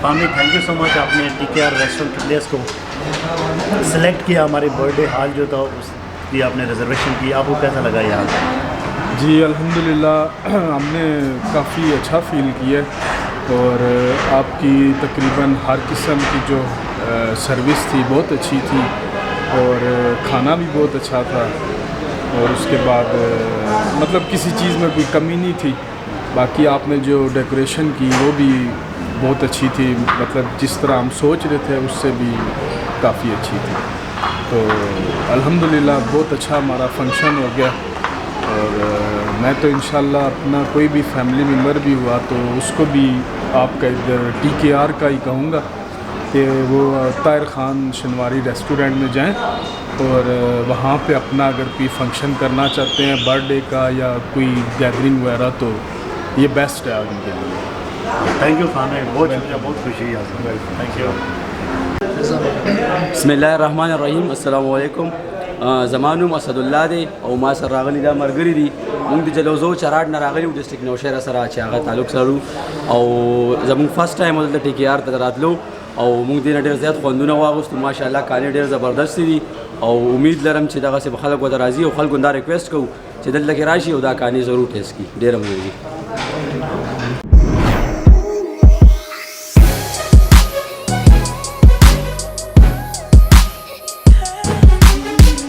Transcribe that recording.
فامی thank you so مچ، آپ نے T کے آر ریسٹورینٹ پلیس کو سلیکٹ کیا. ہماری برتھ ڈے ہال جو تھا اس کی آپ نے ریزرویشن کی، آپ کو کیسا لگا یہ حال؟ جی الحمدللہ ہم نے کافی اچھا فیل کیا اور آپ کی تقریباً ہر قسم کی جو سروس تھی بہت اچھی تھی اور کھانا بھی بہت اچھا تھا اور اس کے بعد مطلب کسی چیز میں کوئی کمی نہیں تھی. باقی آپ نے جو ڈیکوریشن کی وہ بھی بہت اچھی تھی، مطلب جس طرح ہم سوچ رہے تھے اس سے بھی کافی اچھی تھی. تو الحمدللہ بہت اچھا ہمارا فنکشن ہو گیا اور میں تو انشاءاللہ اپنا کوئی بھی فیملی ممبر بھی ہوا تو اس کو بھی آپ کا ادھر ٹی کے آر کا ہی کہوں گا کہ وہ طاہر خان شنواری ریسٹورینٹ میں جائیں اور وہاں پہ اپنا اگر کوئی فنکشن کرنا چاہتے ہیں برتھ ڈے کا یا کوئی گیدرنگ وغیرہ تو یہ بیسٹ ہے ان کے لیے. تھینک یو خانہ، بہت شکریہ، بہت خوشی ہے. Thank you. بسم الله الرحمن الرحیم. السلام علیکم. زما نوم اسد الله دی او ما سره راغلي دا ملګري دي. موږ د جلوزو چراډ نه راغلي و ډسټرکټ نوشهره سره چې هغه تعلق سره او زموږ فرست ټایم دلته ټي کې آر ته راتلو او موږ دې نه ډېر زیات خوندونه واغوستو. ماشاءالله کالي ډېر زبردست دي او امید لرم چې دغسې به خلک ورته راځي او خلکو دا ریکویسټ کوو چې دلته کې راشي او دا کالي ضرور ټیسټ کړي. ډېره مننه.